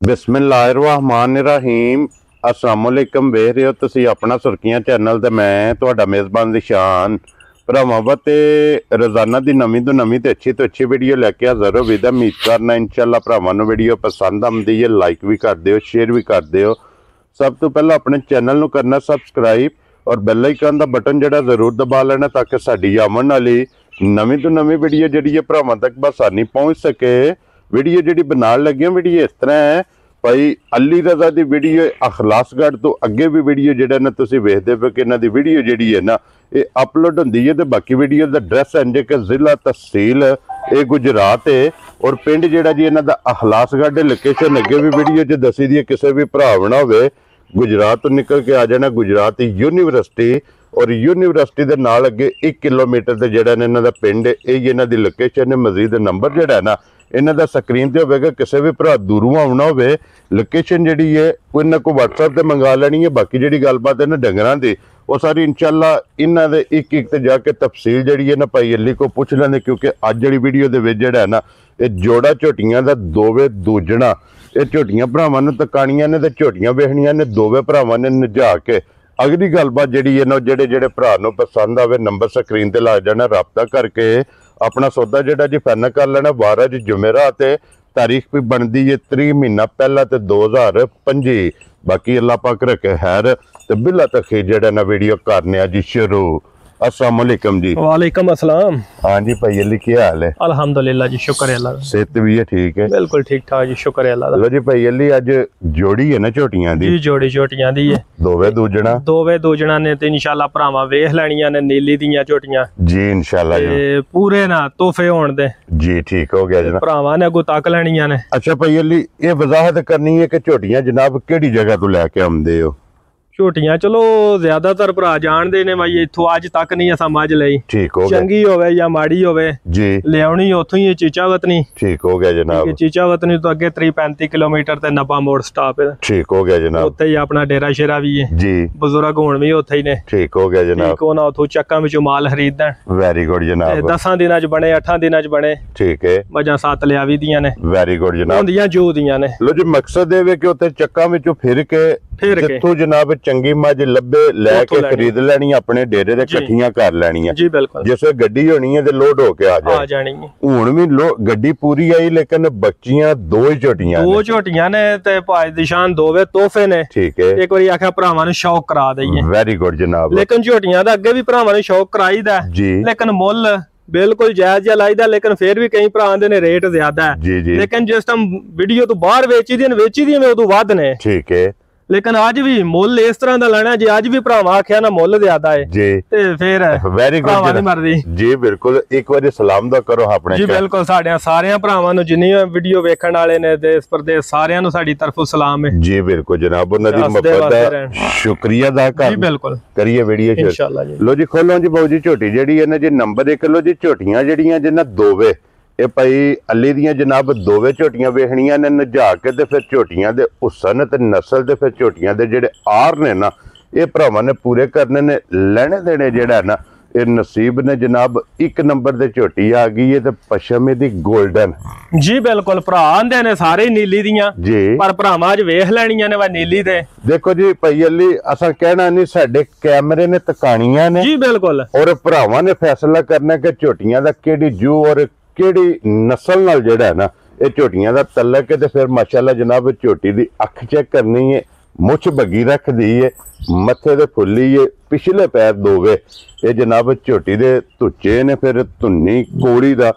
बिस्मिल्लाहिर्रहमानिर्रहीम अस्सलामुअलैकुम। वेख रहे हो तुसी अपना सुर्खियां चैनल ते मैं तुहाडा मेज़बान निशान भरावां ते रोज़ाना दी नवीं तो अच्छी वीडियो लैके हाज़र हो। विदा उम्मीद करना इंशाअल्लाह भरावां नूं वीडियो पसंद आउंदी है, लाइक भी कर दिओ, शेयर भी कर दिओ। सब तो पहला अपने चैनल नूं करना सबसक्राइब और बैल आइकन दा बटन जिहड़ा जरूर दबा लेना ताकि साडी आउण वाली नवीं तो नवीं वीडियो जिहड़ी है भरावां तक बसानी पहुँच सके। वीडियो जिहड़ी बनाउण लगे वीडियो इस तरह है भाई अली रजा की वीडियो अखलासगढ़ तो अगे भी वीडियो जिहड़ा ना तुसीं वेखदे पे कि इन्हां दी वीडियो जिहड़ी है ना ये अपलोड हुंदी है। तो बाकी वीडियो का एड्रैस इंज कि जिला तहसील ये गुजरात है और पिंड जिहड़ा जी इन्हां दा अखलासगढ़ दे लोकेशन अगे भी वीडियो च दसी दी है। किसी भी भरा बना होवे गुजरात तो निकल के आ जाना गुजरात यूनीवर्सिटी और यूनीवर्सिटी के नाल अगे 1 किलोमीटर से जिहड़ा इन्हां दा पिंड है ये इन्हां दी लोकेशन है। मजीद नंबर जिहड़ा है ना इन्हां दा स्क्रीन ते होवेगा। किसी भी भरा दूरों आउणा होवे लोकेशन जिहड़ी है कोई ना कोई WhatsApp ते मंगा लैनी है। बाकी जिहड़ी गलबात है ना डंगरां दी वो सारी इंशाअल्लाह इन्हां दे एक ते जाके तफसील जिहड़ी है ना भाई अली को पुछ लैंदे क्योंकि अज जिहड़ी वीडियो दे विच जिहड़ा है ना ये जोड़ा झोटियां दा दोवे दूजना ये झोटियां भरावां नूं तकाणियां ने ते झोटियां वेखणियां ने दोवे भरावां ने नजा के अगली गलबात जिहड़ी है ना जेड़े जेड़े भरा नूं पसंद आवे नंबर स्क्रीन ते लग जाना राबता करके अपना सौदा जिहड़ा जी फाइनल कर लेना। 12 जुमेरात तारीख भी बनती है 3 महीना पहला तो 2025। बाकी अल्लाह पाक रखे खैर तो बिला तक जिहड़ा ना वीडियो करने जी शुरू। अस्सलाम वालेकुम जी। वालेकुम अस्सलाम। हाँ जी भाई अली क्या हाल है? अल्हम्दुलिल्लाह जी, शुक्र है अल्लाह। सेहत भी है ठीक है? बिल्कुल ठीक ठाक जी, शुक्र है अल्लाह। लो जी भाई अली अज जोड़ी है ना झोटियां दी? जी जोड़ी झोटियां दी है। दोवे दूजना ने ते इंशाअल्लाह भरावां वेख लैणियां ने नीली दियां झोटियां जी इंशाअल्लाह जी। पूरे ना तोहफे होण दे जी। ठीक हो गया जनाब। भरावां ने अगों तक लैणियां ने। अच्छा भाई अली ये वजाहत करनी है कि झोटियां जनाब केड़ी जगह तो लैके आउंदे हो? झोटियां चलो ज्यादातर भरा जानते ने भाई इत्थों अज तक नहीं असां मझ लई। ठीक हो चंगी होवे या माड़ी होवे जी लियावणी उत्थों ही चीचावतनी। ठीक हो गया जनाब। चीचावतनी तो अगे 30-35 किलोमीटर ते नब्बा मोड़ स्टॉप है। ठीक हो गया जनाब। उत्थे ही अपना डेरा शेरा भी है जी। बुजुर्ग हुण भी उत्थे ही ने। ठीक हो गया जनाब। ठीक होना उत्थों चक्कां विचों माल खरीदण। वेरी गुड जनाब। 10 दिनां च बने 8 दिनां च बने। ठीक है। मजां 7 लियावी दियां ने। वेरी गुड जनाब। होंदियां जो दियां ने। लो जी मकसद ये कि उत्थे चक्कां विचों फिर के जित्थों जनाब चंगी मज लब्बे लैके खरीद लैनी अपने डेरे दे इकट्ठियां कर लैनियां जी। बिल्कुल जिससे गड्डी होनी है ते लोड होके आ जानी है। हुण भी गड्डी पूरी आई लेकिन बच्चियां दो ही झोटियां ने ते भाई दिशान दोवे तोहफे ने। ठीक है। एक बारी आख्या भरावां नूं शौक करा दईए। वेरी गुड जनाब। लेकिन झोटियां दा अगे भी भरावां नूं शौक कराई दा जी लेकिन मुੱਲ बिल्कुल जायज जा लाईदा लेकिन फिर भी कई भरा आंदे ने रेट ज्यादा है जी जी। लेकिन जिस टाइम वीडियो तो बाहर वेची दी उदों वध ने। ठीक है। लेकिन अज भी मुੱਲ इस तरह का लेना जी अज भी भरावां आख्या ना मुੱਲ ज्यादा है जी ते फिर वेरी गुड मर्जी जी। बिल्कुल एक बार सलाम दा करो अपने जी। बिल्कुल साडे सारे भरावां नूं जिन्नी वीडियो वेखण वाले ने देश प्रदेश सारियां नूं साडी तरफों सलाम है जी। बिल्कुल जनाब उन्हां दी मोहब्बत दा शुक्रिया अदा कर जी। बिल्कुल करिए वीडियो इंशाअल्लाह जी। लो जी खोलो जी बाऊ जी झोटी जिहड़ी है ना जी नंबर 1 लो जी झोटियां जिहड़ियां जिन्हां दोवे ये भाई अली दियां जनाब दोवे झोटियां वेखणियां ने नजा के ते फिर झोटियां दे हुसन ते नस्ल ते फिर झोटियां दे जेड़े आर ने ना ये भरावां ने पूरे करने ने लेने देने जेड़ा ना ये नसीब ने जनाब 1 नंबर दे झोटी आ गई है ते पशम दी गोल्डन जी। बिल्कुल भरा आंदे ने सारे नीली दियां जी पर भरावां अज वेख लैणियां ने वा नीली ते। देखो जी भाई अली असां कहना नहीं साडे कैमरे ने तकाणियां ने जी। बिल्कुल और भरावां ने फैसला करना कि झोटियां दा केड़ी जू और केड़ी नस्ल नाल जेड़ा है ना ये झोटियां दा तलक है ते फिर माशाअल्लाह जनाब झोटी दी अख चेक करनी है मुछ बगी रख दी है मथे दे फुल्ली है पिछले पैर दोवे ये जनाब झोटी दे तुच्चे ने फिर धुन्नी कोड़ी दा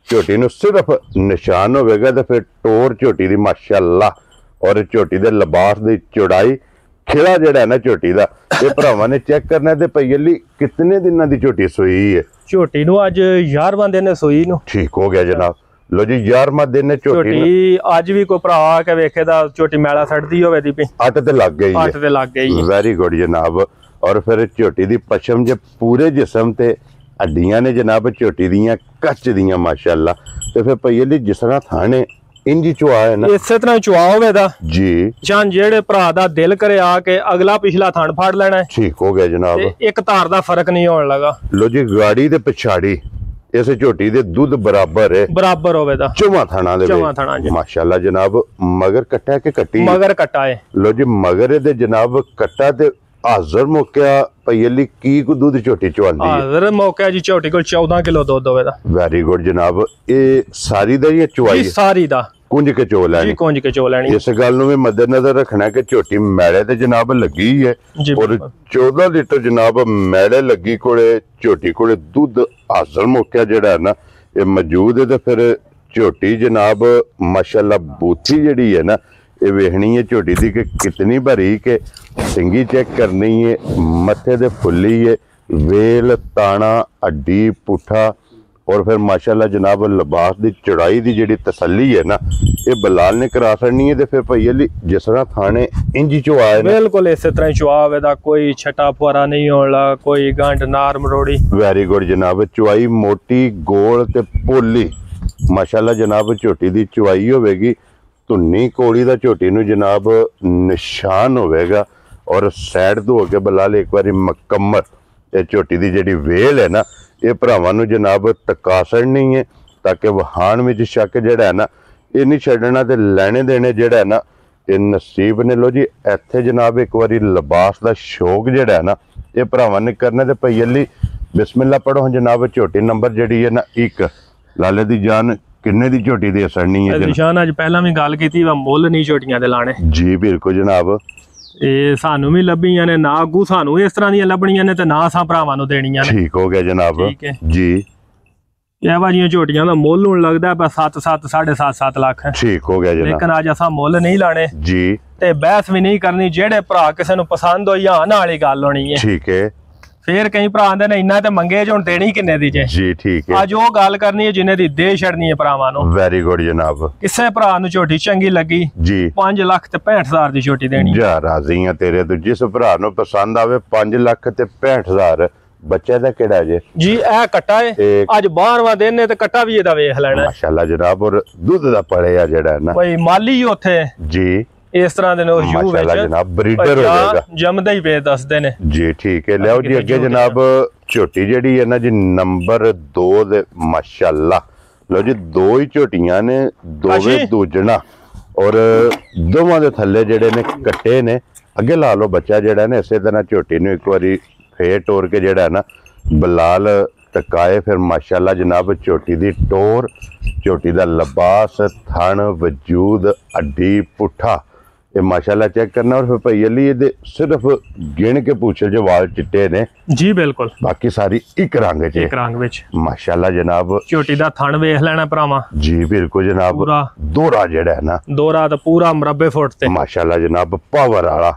झोटी नूं सिर्फ निशान होवेगा ते फिर टोर झोटी दी माशाअल्लाह और झोटी दे लिबास दी चौड़ाई खिला जेड़ा है ना झोटी दा ये भरावां ने चेक करना ते भई अली कितने दिनां दी झोटी सोई है? झोटी नूं अज 11वां दिन सोई नूं। ठीक हो गया जनाब। लो जी 11वां दिन झोटी अज भी कोई भरा आके वेखे दा झोटी मैला सड़दी होवे दी पई 8 ते लग गई। 8 ते लग गई। वेरी गुड जनाब। और फिर झोटी दी पशम जे पूरे जिस्म ते हड्डियां ने जनाब झोटी दियां कच दियां माशाअल्लाह ते फिर भई अली जिस तरह थाने इंजी चुआ है ना इस तरह चुआ होवे दा जी जान जेड़े भरा दा दिल करे आके अगला पिछला थान फाड़ लेना है। ठीक हो गया जनाब। एक तार दा फर्क नहीं होने लगा। लो जी गाड़ी ते पिछाड़ी इस झोटी दे दुध बराबर है, बराबर होवेगा चौवां थाना दे माशाल्लाह जनाब। मगर कट्टा है कि कट्टी? मगर कट्टा है। लो जी मगर दे जनाब कट्टा ते हाजर मौका पईली की को दूध झोटी चवांदी है? हाजर मौका जी झोटी को 14 किलो दूध होवेगा। वेरी गुड जनाब। ये सारी दा या चवाई? सारी दा कुंज के चो लैनी? कुंज के चो लैनी। इस गल नूं भी मद्देनजर रखना कि झोटी मैड़े ते जनाब लगी है और 14 लीटर जनाब मैड़े लगी कोले झोटी कोले दूध हाजर मौका जेड़ा है ना ये मौजूद है। तो फिर झोटी जनाब माशाल्लाह बूथी जेड़ी है ना ये वेखनी है झोटी दी कि कितनी बारीक है, सिंगी चेक करनी है, मथे दे फुल्ली है, वेल ताना हड्डी पुठा और फिर माशाल्लाह जनाब लिबास दी चढ़ाई दी जेड़ी तसल्ली है ना ये बलाल ने करा छड़नी है। तो फिर भई जिस तरह थाने इंजी चो आए बिल्कुल इस तरह चुआव दा कोई छटा फुआरा नहीं होला, कोई गंढ नार मरोड़ी। वेरी गुड जनाब। चुआई मोटी गोल ते पोली माशाल्लाह जनाब झोटी दी चुआई होवेगी, धुन्नी कोड़ी दा झोटी नूं जनाब निशान होवेगा और साइड तो होके बलाल एक बारी मुकम्मल ये झोटी दी जेड़ी वेल है ना ये भरावां नूं जनाब टका छड़नी है ताकि वहान में शक जेड़ा है ना ये नहीं छड्डना ते लैने देने जेड़ा है ना ये नसीब ने। लो जी इत्थे जनाब एक बारी लिबास दा शौक जेड़ा है ना ये भरावां ने करना ते भई बिस्मिल्लाह पढ़ो जनाब। झोटी नंबर जेड़ी है ना 1 लाले दी जान किन्ने दी झोटी दे सड़नी है? निशान अज पहला भी गल कीती वा मुੱਲ नहीं झोटियां दे लाने। जी बिल्कुल जनाब। ਇਹ ਸਾਨੂੰ ਵੀ ਲੱਭੀਆਂ ਨੇ ਨਾ ਅੱਗੂ ਸਾਨੂੰ ਇਸ ਤਰ੍ਹਾਂ ਦੀਆਂ ਲੱਭਣੀਆਂ ਨੇ ਤੇ ਨਾ ਅਸਾਂ ਭਰਾਵਾਂ ਨੂੰ ਦੇਣੀਆਂ ਨੇ। ਠੀਕ ਹੋ ਗਿਆ ਜਨਾਬ ਜੀ। ਇਹ ਵਾਲੀਆਂ ਝੋਟੀਆਂ ਦਾ ਮੁੱਲ ਹੁਣ ਲੱਗਦਾ ਪਿਆ 7 7.5 ਲੱਖ। ਠੀਕ ਹੋ ਗਿਆ ਜਨਾਬ। ਲੇਕਿਨ ਅੱਜ ਅਸਾਂ ਮੁੱਲ ਨਹੀਂ ਲਾਣੇ ਜੀ ਤੇ ਬਹਿਸ ਵੀ ਨਹੀਂ ਕਰਨੀ। ਜਿਹੜੇ ਭਰਾ ਕਿਸੇ ਨੂੰ ਪਸੰਦ ਹੋਈ ਹਾਂ ਨਾਲ ਹੀ ਗੱਲ ਹੋਣੀ ਹੈ। ਠੀਕ ਹੈ। फिर कई भरा आंदे ने इन्ना ते मंगे च हुण देनी किन्ने दी जे? जी ठीक है। अज ओह गल करनी है जिन्ने दी दे छड़नी है भरावां नूं। वेरी गुड जनाब। किसे भरा नूं झोटी चंगी लगी जी 5 लाख ते 65,000 दी झोटी देनी जा राजी हां तेरे तो। जिस भरा नूं पसंद आवे 5 लाख ते 65,000 बच्चे दा केड़ा जे? जी ए कट्टा है अज 12वां दिन है ते कट्टा भी एदा वेख लेना माशाल्लाह जनाब। और दूध दा पड़े आ जेड़ा ना भाई माली ओथे जी इस तरह दे जनाब ब्रीडर हो जाएगा जमदा ही पे दसदे ने जी। ठीक है। लियाओ जी अगे जनाब झोटी जेड़ी है ना जी नंबर 2 दे माशाल्लाह। लो जी 2 ही झोटियां ने दोवे दूजना और दोवां दे थल्ले जेड़े ने कट्टे ने। अगे ला लो बच्चा जेड़ा ने इसे तरह झोटी नूं एक बारी फेर टोर के जेड़ा ना बलाल टकाए फिर माशाल्लाह जनाब झोटी दी टोर झोटी दा लिबास थन वजूद हड्डी पुठा ये माशाल्लाह चेक करना। और फिर भई ये सिर्फ गिन के पूछे जो वाल चिट्टे ने जी बिल्कुल बाकी सारी एक रंग विच माशाल्लाह जनाब। झोटी दा थन वेख लेना भरावां जी बिल्कुल जनाब। पूरा दोरा जेड़ा है ना दोरा तो पूरा मरबे फुट ते माशाल्लाह जनाब पावर वाला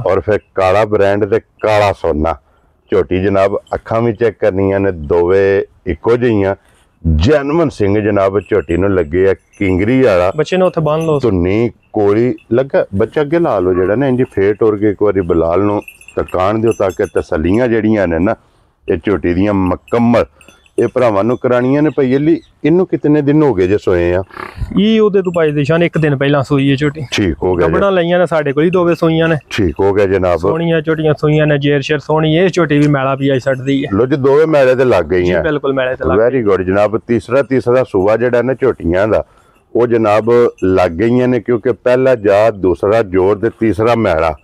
और फिर काला ब्रांड ते काला सोना। झोटी जनाब अखां भी चेक करनियां ने दोवे इको जिहियां जैनवन सिंह जनाब झोटी नूं लगे है किंगरी वाला। बच्चे ने उत्थे बन लो धुन्नी कोली लगा बच्चा अगे ला लो जेड़ा ना इंज फेर टोर के एक बारी बलाल नूं तकान दिओ ताकि तसल्लियां जेड़ियां ने ना ये झोटी दियां मुकम्मल ये भरावां नूं कराणियां ने। भई इनू कितने दिन हो गए जे सोए आ? ये ओदे तो भाई दिशान 1 दिन पहला सोई है झोटी। ठीक हो गया। गबड़ा लईयां ने साडे कोल ही दोवे सोईयां ने। ठीक हो गया जनाब। सोहणियां झोटियां सोईयां ने जेर शेर सोहणी ये झोटी भी मैला भी आई छड्डदी है। लो जी दोवे मैले ते लग गई हैं बिल्कुल मैले ते लग। वेरी गुड जनाब। तीसरा सूबा जेड़ा ना झोटियां दा वो जनाब लग गई ने क्योंकि पहला जात दूसरा जोर ते तीसरा मैला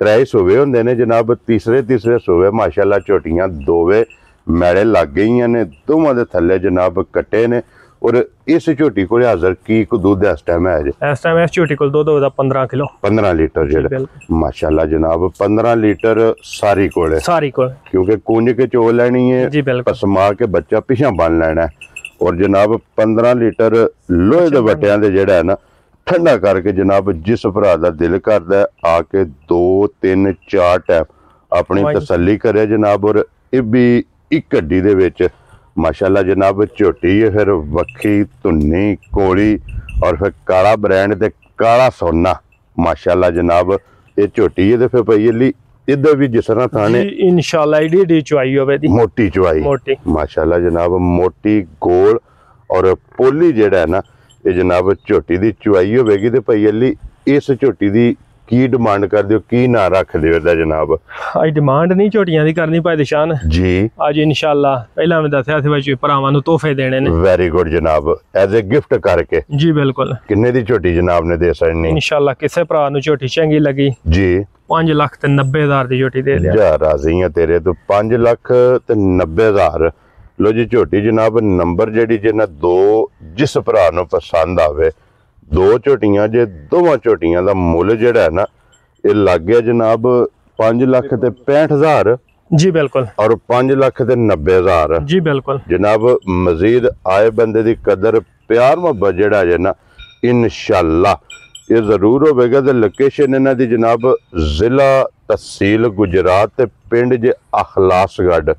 3 सूबे होंदे ने जनाब। तीसरे सूबे माशाल्लाह झोटियां दोवे मैड़े लग गई ने दोवां दे थल्ले जनाब कट्टे ने। और इस झोटी को हाजर की दूध इस टाइम है? इस टाइम इस झोटी को दूध होदा 15 किलो 15 लीटर जेड़ा माशाल्लाह जनाब 15 लीटर सारी कोले क्योंकि कुंज के चो लेनी है पसमा के बच्चा पिछा बन लेना है। और जनाब 15 लीटर लोहे दे बट्टियां दे जेड़ा है ना ठंडा करके जनाब जिस भरा दा दिल करदा आके 2 3 4 टाइम अपनी तसल्ली करे जनाब। और ये भी एक गड्डी दे विच माशाल्लाह जनाब झोटी है फिर वक्खी धुन्नी कोली और फिर काला ब्रांड ते काला सोना माशाल्लाह जनाब ये झोटी है। तो फिर भई इधर भी जिस तरह थाने इंशाल्लाह एडी चुआई होवे दी मोटी चुआई माशाल्लाह जनाब मोटी गोल और पोली जेड़ा है ना ये जनाब झोटी दी चुआई होवेगी। तो भई इस झोटी दी ਕੀ ਡਿਮਾਂਡ ਕਰਦੇ ਹੋ, ਕੀ ਨਾਂ ਰੱਖਦੇ ਹੋ ਇਹਦਾ ਜਨਾਬ? ਅੱਜ ਡਿਮਾਂਡ ਨਹੀਂ ਝੋਟੀਆਂ ਦੀ ਕਰਨੀ ਭਾਈ ਦਿਸ਼ਾਨ ਜੀ। ਅੱਜ ਇਨਸ਼ਾਅੱਲਾ ਪਹਿਲਾਂ ਮੈਂ ਦੱਸਿਆ ਸੀ ਵਿੱਚ ਭਰਾਵਾਂ ਨੂੰ ਤੋਹਫੇ ਦੇਣੇ ਨੇ। ਵੈਰੀ ਗੁੱਡ ਜਨਾਬ, ਐਜ਼ ਅ ਗਿਫਟ ਕਰਕੇ। ਜੀ ਬਿਲਕੁਲ। ਕਿੰਨੇ ਦੀ ਝੋਟੀ ਜਨਾਬ ਨੇ ਦੇ ਸਕਣੀ? ਇਨਸ਼ਾਅੱਲਾ ਕਿਸੇ ਭਰਾ ਨੂੰ ਝੋਟੀ ਚੰਗੀ ਲੱਗੀ ਜੀ 5,90,000 ਦੀ ਝੋਟੀ ਦੇ ਦਿਆ। ਜਾ ਰਾਜ਼ੀ ਆ ਤੇਰੇ ਤੋਂ 5,90,000। ਲੋ ਜੀ ਝੋਟੀ ਜਨਾਬ ਨੰਬਰ ਜਿਹੜੀ ਜੇ ਨਾ ਦੋ ਜਿਸ ਭਰਾ ਨੂੰ ਪਸੰਦ ਆਵੇ, ਦੋ ਝੋਟੀਆਂ ਜੇ ਦੋਵਾਂ ਝੋਟੀਆਂ ਦਾ ਮੁੱਲ ਜਿਹੜਾ ਹੈ ਨਾ ਇਹ ਲੱਗ ਗਿਆ ਜਨਾਬ 5,65,000। ਜੀ ਬਿਲकुल। और 5,90,000। जी बिल्कुल जनाब। मजीद आए बंदे दी कदर प्यार मोहब्बत जेड़ा है ना इंशाअल्लाह ये जरूर होगा। तो लोकेशन इन्हां दी जनाब जिला तहसील गुजरात ते पिंड जे अखलासगढ़।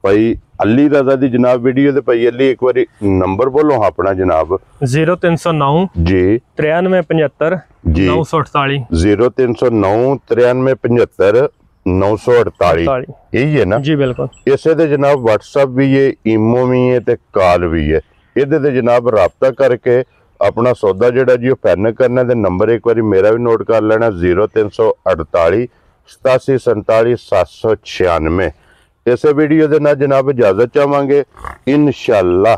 भाई अली रजा दी जनाब वीडियो ते भाई अली एक बारी नंबर बोलो अपना जनाब। 0309 जी 9375 जी 948 0309 9375 948 यही है ना? जी बिल्कुल। इसे ते जनाब व्हाट्सएप भी है, ईमो भी है ते कॉल भी है। इहदे ते जनाब राबता करके अपना सौदा जेड़ा जी पैन करना। ते नंबर एक बारी मेरा भी नोट कर लेना 0348 87 47 796। इस वीडियो दे नाल जनाब इजाजत चाहांगे। इंशाअल्लाह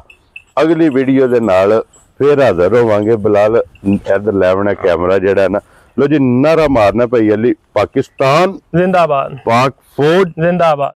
अगली वीडियो दे नाल फिर हाजिर होवांगे। बिलाल इधर लैवना कैमरा जेड़ा ना। लो जी नारा मारना भाई अली। पाकिस्तान जिंदाबाद, पाक फौज जिंदाबाद।